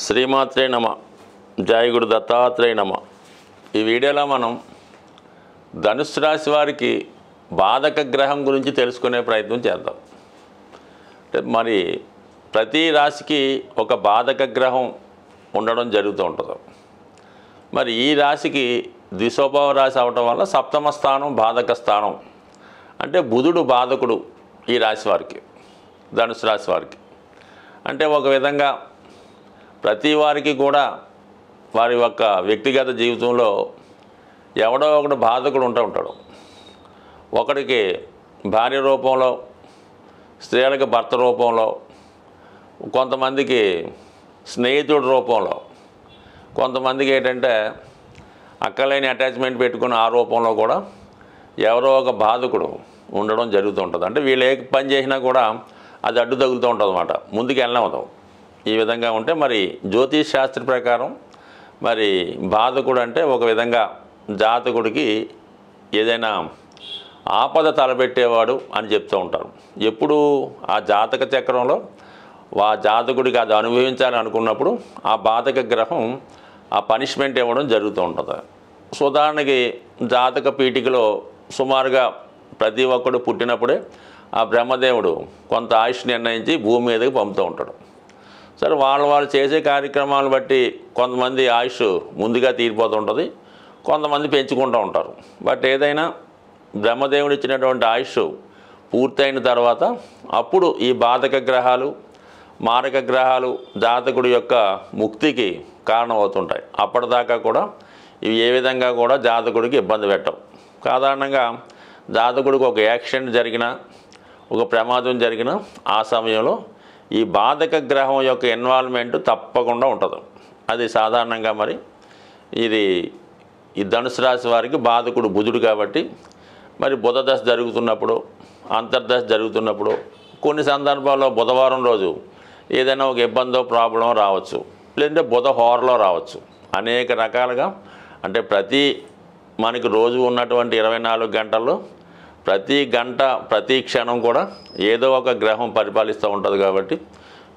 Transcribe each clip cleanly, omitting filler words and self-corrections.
శ్రీమాత్రే నమ. జయ గురు దత్తాత్రేయ నమ. ఈ వీడియోలో మనం ధనుస్సు రాశి వారికి బాధక గ్రహం గురించి తెలుసుకునే ప్రయత్నం చేద్దాం. మరి ప్రతి రాశికి ఒక బాధక గ్రహం ఉండడం జరుగుతూ ఉంటుంది. మరి ఈ రాశికి ద్విస్వభావ రాశి అవటం వల్ల సప్తమ స్థానం బాధక స్థానం, అంటే బుధుడు బాధకుడు ఈ రాశి వారికి, ధనుసు రాశి వారికి. అంటే ఒక విధంగా ప్రతి వారికి కూడా వారి యొక్క వ్యక్తిగత జీవితంలో ఎవడో ఒకడు బాధకుడు ఉంటాడు. ఒకడికి భార్య రూపంలో, స్త్రీలకు భర్త రూపంలో, కొంతమందికి స్నేహితుడి రూపంలో, కొంతమందికి ఏంటంటే అక్కలేని అటాచ్మెంట్ పెట్టుకుని ఆ రూపంలో కూడా ఎవరో ఒక బాధకుడు ఉండడం జరుగుతూ ఉంటుంది. అంటే వీళ్ళు ఏ పని చేసినా కూడా అది అడ్డు తగులుతూ ఉంటుంది అన్నమాట, ముందుకు వెళ్ళవదాం. ఈ విధంగా ఉంటే మరి జ్యోతిష్ శాస్త్ర ప్రకారం మరి బాధకుడు అంటే ఒక విధంగా జాతకుడికి ఏదైనా ఆపద తలపెట్టేవాడు అని చెప్తూ ఉంటారు. ఎప్పుడు ఆ జాతక చక్రంలో ఆ జాతకుడికి అది అనుభవించాలని అనుకున్నప్పుడు ఆ బాధక గ్రహం ఆ పనిష్మెంట్ ఇవ్వడం జరుగుతూ ఉంటుంది. ఉదాహరణకి జాతక పీఠికలో సుమారుగా ప్రతి ఒక్కడు పుట్టినప్పుడే ఆ బ్రహ్మదేవుడు కొంత ఆయుష్ నిర్ణయించి భూమి మీదకి పంపుతూ ఉంటాడు. సరే, వాళ్ళు చేసే కార్యక్రమాలను బట్టి కొంతమంది ఆయుష్ ముందుగా తీరిపోతుంటుంది, కొంతమంది పెంచుకుంటూ ఉంటారు. బట్ ఏదైనా బ్రహ్మదేవుడు ఇచ్చినటువంటి ఆయుష్ పూర్తయిన తర్వాత అప్పుడు ఈ బాధక గ్రహాలు, మారక గ్రహాలు జాతకుడి యొక్క ముక్తికి కారణమవుతుంటాయి. అప్పటిదాకా కూడా ఇవి ఏ విధంగా కూడా జాతకుడికి ఇబ్బంది పెట్టవు. సాధారణంగా జాతకుడికి ఒక యాక్సిడెంట్ జరిగినా, ఒక ప్రమాదం జరిగినా ఆ సమయంలో ఈ బాధక గ్రహం యొక్క ఇన్వాల్వ్మెంట్ తప్పకుండా ఉంటుంది. అది సాధారణంగా మరి ఇది ఈ ధనుసు రాశి వారికి బాధకుడు బుధుడు కాబట్టి మరి బుధ దశ జరుగుతున్నప్పుడు, అంతర్దశ జరుగుతున్నప్పుడు కొన్ని సందర్భాల్లో బుధవారం రోజు ఏదైనా ఒక ఇబ్బందో ప్రాబ్లం రావచ్చు, లేదంటే బుధ హోరలో రావచ్చు. అనేక రకాలుగా అంటే మనకి రోజు ఉన్నటువంటి 24 గంటల్లో ప్రతి గంట ప్రతి క్షణం కూడా ఏదో ఒక గ్రహం పరిపాలిస్తూ ఉంటుంది. కాబట్టి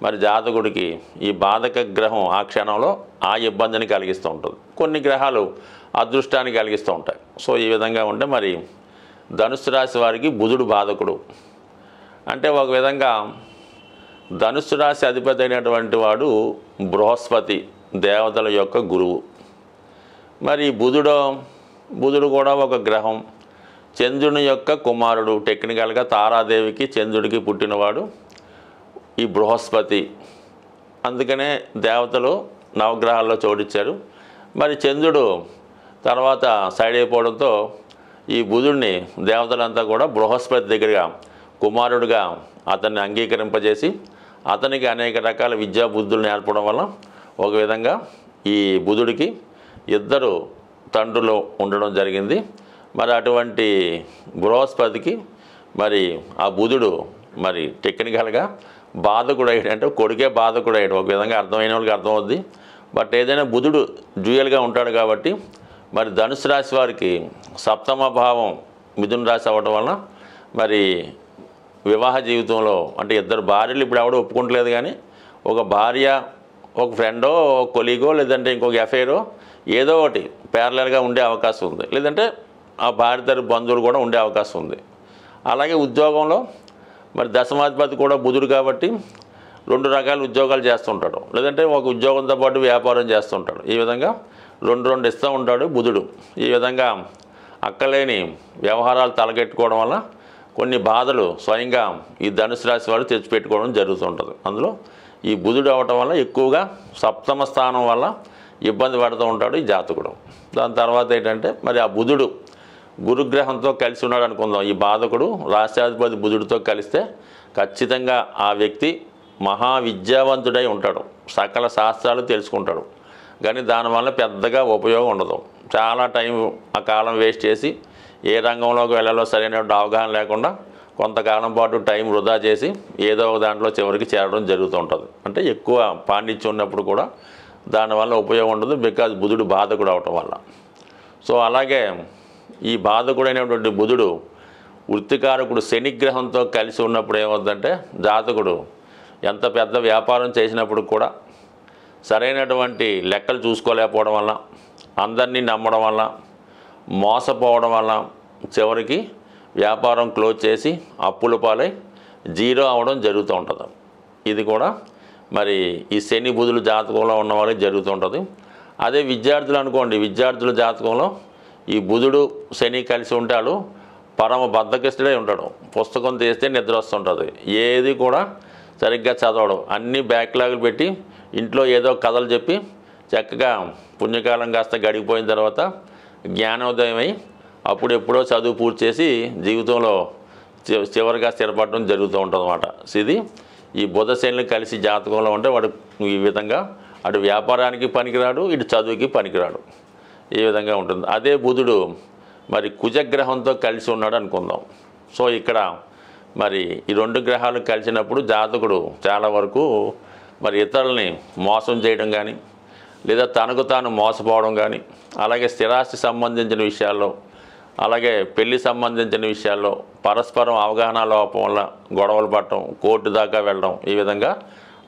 మరి జాతకుడికి ఈ బాధక గ్రహం ఆ క్షణంలో ఆ ఇబ్బందిని కలిగిస్తూ ఉంటుంది. కొన్ని గ్రహాలు అదృష్టాన్ని కలిగిస్తూ ఉంటాయి. సో ఈ విధంగా ఉంటే మరి ధనుస్సు రాశి వారికి బుధుడు బాధకుడు. అంటే ఒక విధంగా ధనుస్సు రాశి అధిపతి అయినటువంటి వాడు బృహస్పతి, దేవతల యొక్క గురువు. మరి బుధుడు కూడా ఒక గ్రహం, చంద్రుని యొక్క కుమారుడు. టెక్నికల్గా తారాదేవికి చంద్రుడికి పుట్టినవాడు ఈ బృహస్పతి. అందుకనే దేవతలు నవగ్రహాల్లో చోటిచ్చారు. మరి చంద్రుడు తర్వాత సైడ్ అయిపోవడంతో ఈ బుధుడిని దేవతలంతా కూడా బృహస్పతి దగ్గరగా కుమారుడిగా అతన్ని అంగీకరింపజేసి అతనికి అనేక రకాల విద్యా బుద్ధులు నేర్పడం వల్ల ఒక విధంగా ఈ బుధుడికి 2 తండ్రులు ఉండడం జరిగింది. మరి అటువంటి బృహస్పతికి మరి ఆ బుధుడు మరి టెక్నికల్గా బాధకుడు అయ్యాడు. అంటే కొడుకే బాధకుడు అయ్యాడు. ఒక విధంగా అర్థమైన వాళ్ళకి అర్థమవుద్ది. బట్ ఏదైనా బుధుడు డ్యూయల్గా ఉంటాడు కాబట్టి మరి ధనుసు రాశి వారికి సప్తమ భావం మిథున రాశి అవ్వడం వలన మరి వివాహ జీవితంలో అంటే 2 భార్యలు ఇప్పుడు ఎవడో ఒప్పుకుంటలేదు, కానీ ఒక భార్య, ఒక ఫ్రెండో, కొలీగో, లేదంటే ఇంకొక ఎఫైరో ఏదో ఒకటి ప్యారలల్గా ఉండే అవకాశం ఉంది. లేదంటే ఆ భార్య తరపు బంధువులు కూడా ఉండే అవకాశం ఉంది. అలాగే ఉద్యోగంలో మరి దశమాధిపతి కూడా బుధుడు కాబట్టి 2 రకాల ఉద్యోగాలు చేస్తుంటాడు, లేదంటే ఒక ఉద్యోగంతో పాటు వ్యాపారం చేస్తుంటాడు. ఈ విధంగా 2 ఇస్తూ ఉంటాడు బుధుడు. ఈ విధంగా అక్కలేని వ్యవహారాలు తలకెట్టుకోవడం వల్ల కొన్ని బాధలు స్వయంగా ఈ ధనుసు రాశి వారు తెచ్చిపెట్టుకోవడం జరుగుతుంటుంది. అందులో ఈ బుధుడు అవ్వటం వల్ల ఎక్కువగా సప్తమ స్థానం వల్ల ఇబ్బంది పడుతూ ఉంటాడు ఈ జాతకుడు. దాని తర్వాత ఏంటంటే మరి ఆ బుధుడు గురుగ్రహంతో కలిసి ఉన్నాడు అనుకుందాం. ఈ బాధకుడు రాష్ట్రాధిపతి బుధుడితో కలిస్తే ఖచ్చితంగా ఆ వ్యక్తి మహావిద్యావంతుడై ఉంటాడు, సకల శాస్త్రాలు తెలుసుకుంటాడు. కానీ దానివల్ల పెద్దగా ఉపయోగం ఉండదు. చాలా టైం ఆ కాలం వేస్ట్ చేసి ఏ రంగంలోకి వెళ్ళాలో సరైన అవగాహన లేకుండా కొంతకాలం పాటు టైం వృధా చేసి ఏదో ఒక దాంట్లో చివరికి చేరడం జరుగుతూ ఉంటుంది. అంటే ఎక్కువ పాండిత్యం ఉన్నప్పుడు కూడా దానివల్ల ఉపయోగం ఉండదు, బికాజ్ బుధుడు బాధకుడు అవటం వల్ల. సో అలాగే ఈ బాధకుడైనటువంటి బుధుడు వృత్తికారకుడు శనిగ్రహంతో కలిసి ఉన్నప్పుడు ఏమవుతుందంటే జాతకుడు ఎంత పెద్ద వ్యాపారం చేసినప్పుడు కూడా సరైనటువంటి లెక్కలు చూసుకోలేకపోవడం వల్ల, అందరినీ నమ్మడం వల్ల, మోసపోవడం వల్ల చివరికి వ్యాపారం క్లోజ్ చేసి అప్పుల పాలై జీరో అవ్వడం జరుగుతూ ఉంటుంది. ఇది కూడా మరి ఈ శని బుధుల జాతకంలో ఉన్న వాళ్ళకి జరుగుతూ ఉంటుంది. అదే విద్యార్థులు అనుకోండి, విద్యార్థుల జాతకంలో ఈ బుధుడు శని కలిసి ఉంటాడు, పరమ బద్ధకిస్తుడే ఉంటాడు. పుస్తకం తీస్తే నిద్ర వస్తుంటుంది, ఏది కూడా సరిగ్గా చదవడం, అన్నీ బ్యాక్లాగులు పెట్టి ఇంట్లో ఏదో కథలు చెప్పి చక్కగా పుణ్యకాలం కాస్త గడిగిపోయిన తర్వాత జ్ఞానోదయం అయి అప్పుడు ఎప్పుడో చదువు పూర్తి చేసి జీవితంలో చివరిగా స్థిరపడడం జరుగుతూ ఉంటుంది అన్నమాట. ఇది ఈ బుధ శనులు కలిసి జాతకంలో ఉంటే వాడు ఈ విధంగా అటు వ్యాపారానికి పనికిరాడు, ఇటు చదువుకి పనికిరాడు, ఈ విధంగా ఉంటుంది. అదే బుధుడు మరి కుజగ్రహంతో కలిసి ఉన్నాడు అనుకుందాం. సో ఇక్కడ మరి ఈ రెండు గ్రహాలు కలిసినప్పుడు జాతకుడు చాలా వరకు మరి ఇతరులని మోసం చేయడం కానీ, లేదా తనకు తాను మోసపోవడం కానీ, అలాగే స్థిరాస్తి సంబంధించిన విషయాల్లో, అలాగే పెళ్లి సంబంధించిన విషయాల్లో పరస్పరం అవగాహన లోపం వల్ల గొడవలు పడటం, కోర్టు దాకా వెళ్ళడం, ఈ విధంగా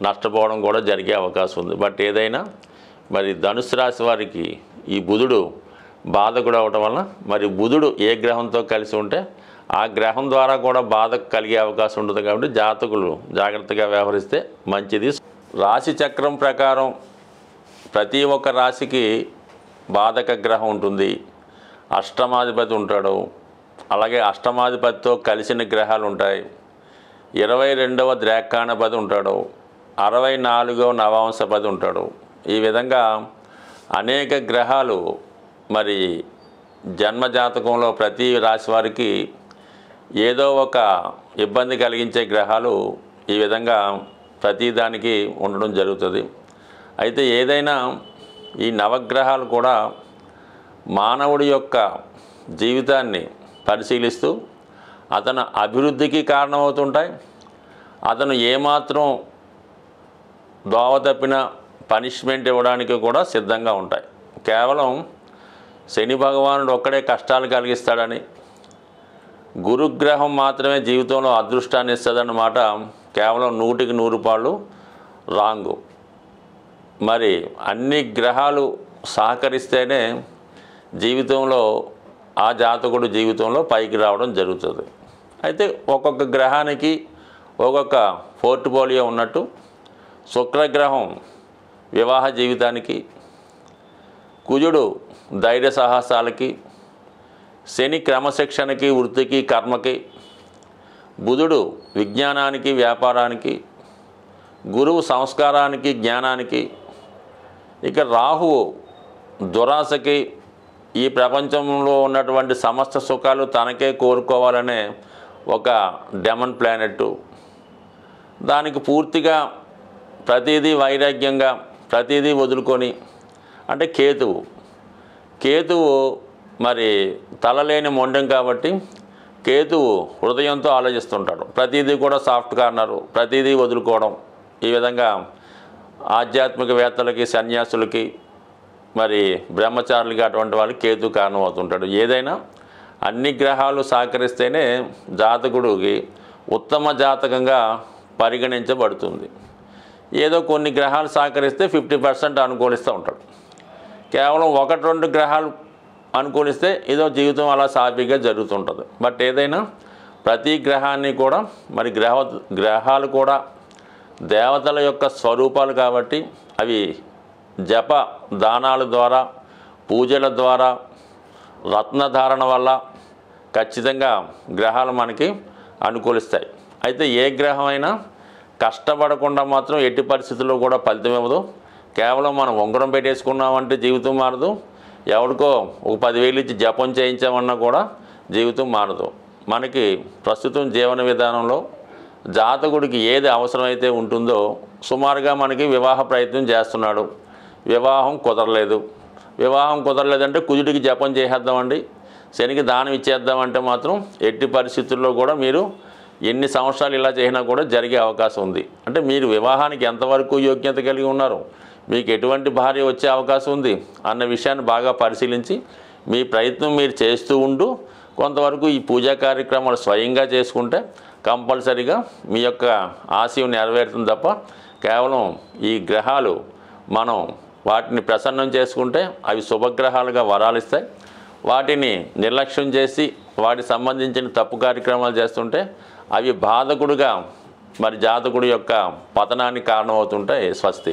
నష్టపోవడం కూడా జరిగే అవకాశం ఉంది. బట్ ఏదైనా మరి ధనుసు రాశి వారికి ఈ బుధుడు బాధకుడు అవటం వల్ల మరి బుధుడు ఏ గ్రహంతో కలిసి ఉంటే ఆ గ్రహం ద్వారా కూడా బాధ కలిగే అవకాశం ఉంటుంది. కాబట్టి జాతకులు జాగ్రత్తగా వ్యవహరిస్తే మంచిది. రాశి చక్రం ప్రకారం ప్రతి ఒక్క రాశికి బాధక గ్రహం ఉంటుంది, అష్టమాధిపతి ఉంటాడు, అలాగే అష్టమాధిపతితో కలిసిన గ్రహాలు ఉంటాయి, 22వ ద్రాక్షాణపతి ఉంటాడు, 64వ నవాంశపతి ఉంటాడు. ఈ విధంగా అనేక గ్రహాలు మరి జన్మజాతకంలో ప్రతి రాశి వారికి ఏదో ఒక ఇబ్బంది కలిగించే గ్రహాలు ఈ విధంగా ప్రతిదానికి ఉండడం జరుగుతుంది. అయితే ఏదైనా ఈ నవగ్రహాలు కూడా మానవుడి యొక్క జీవితాన్ని పరిశీలిస్తూ అతను అభివృద్ధికి కారణమవుతుంటాయి. అతను ఏమాత్రం దోవ తప్పిన పనిష్మెంట్ ఇవ్వడానికి కూడా సిద్ధంగా ఉంటాయి. కేవలం శని భగవానుడు ఒక్కడే కష్టాలు కలిగిస్తాడని, గురుగ్రహం మాత్రమే జీవితంలో అదృష్టాన్ని ఇస్తుందన్నమాట కేవలం 100కి 100 పాళ్ళు రాంగు. మరి అన్ని గ్రహాలు సహకరిస్తేనే జీవితంలో ఆ జాతకుడు జీవితంలో పైకి రావడం జరుగుతుంది. అయితే ఒక్కొక్క గ్రహానికి ఒక్కొక్క పోర్ట్ఫోలియో ఉన్నట్టు శుక్రగ్రహం వివాహ జీవితానికి, కుజుడు ధైర్య సాహసాలకి, శని క్రమశిక్షణకి, వృత్తికి, కర్మకి, బుధుడు విజ్ఞానానికి, వ్యాపారానికి, గురువు సంస్కారానికి, జ్ఞానానికి, ఇక రాహువు దురాశకి, ఈ ప్రపంచంలో ఉన్నటువంటి సమస్త సుఖాలు తనకే కోరుకోవాలనే ఒక డెమన్ ప్లానెట్, దానికి పూర్తిగా ప్రతిదీ వైరాగ్యంగా ప్రతిదీ వదులుకొని, అంటే కేతువు మరి తలలేని మొండెం కాబట్టి కేతువు హృదయంతో ఆలోచిస్తుంటాడు. ప్రతిదీ కూడా సాఫ్ట్ కార్నరు, ప్రతిదీ వదులుకోవడం. ఈ విధంగా ఆధ్యాత్మికవేత్తలకి, సన్యాసులకి, మరి బ్రహ్మచారులకి అటువంటి వాళ్ళకి కేతు కారణం అవుతుంటాడు. ఏదైనా అన్ని గ్రహాలు సహకరిస్తేనే జాతకుడికి ఉత్తమ జాతకంగా పరిగణించబడుతుంది. ఏదో కొన్ని గ్రహాలు సహకరిస్తే 50% అనుకూలిస్తూ ఉంటాడు. కేవలం 1-2 గ్రహాలు అనుకూలిస్తే ఏదో జీవితం అలా సాఫీగా జరుగుతుంటుంది. బట్ ఏదైనా ప్రతి గ్రహాన్ని కూడా మరి గ్రహాలు కూడా దేవతల యొక్క స్వరూపాలు కాబట్టి అవి జప దానాల ద్వారా, పూజల ద్వారా, రత్నధారణ వల్ల ఖచ్చితంగా గ్రహాలు మనకి అనుకూలిస్తాయి. అయితే ఏ గ్రహమైనా కష్టపడకుండా మాత్రం ఎట్టి పరిస్థితుల్లో కూడా ఫలితం ఇవ్వదు. కేవలం మనం ఉంగరం పెట్టేసుకున్నామంటే జీవితం మారదు, ఎవరికో ఒక 10,000 ఇచ్చి జపం చేయించామన్నా కూడా జీవితం మారదు. మనకి ప్రస్తుతం జీవన విధానంలో జాతకుడికి ఏది అవసరమైతే ఉంటుందో, సుమారుగా మనకి వివాహ ప్రయత్నం చేస్తున్నాడు, వివాహం కుదరలేదంటే కుజుడికి జపం చేసేద్దామండి, శనికి దానం ఇచ్చేద్దామంటే మాత్రం ఎట్టి పరిస్థితుల్లో కూడా మీరు ఎన్ని సంవత్సరాలు ఇలా చేసినా కూడా జరిగే అవకాశం ఉంది. అంటే మీరు వివాహానికి ఎంతవరకు యోగ్యత కలిగి ఉన్నారు, మీకు ఎటువంటి భార్య వచ్చే అవకాశం ఉంది అన్న విషయాన్ని బాగా పరిశీలించి మీ ప్రయత్నం మీరు చేస్తూ ఉంటూ కొంతవరకు ఈ పూజా కార్యక్రమాలు స్వయంగా చేసుకుంటే కంపల్సరీగా మీ యొక్క ఆశయం నెరవేరుతుంది తప్ప కేవలం ఈ గ్రహాలు మనం వాటిని ప్రసన్నం చేసుకుంటే అవి శుభగ్రహాలుగా వరాలు ఇస్తాయి. వాటిని నిర్లక్ష్యం చేసి వాటికి సంబంధించిన తప్పు కార్యక్రమాలు చేస్తుంటే అవి బాధకుడుగా మరి జాతకుడి యొక్క పతనానికి కారణమవుతుంటాయి. స్వస్తి.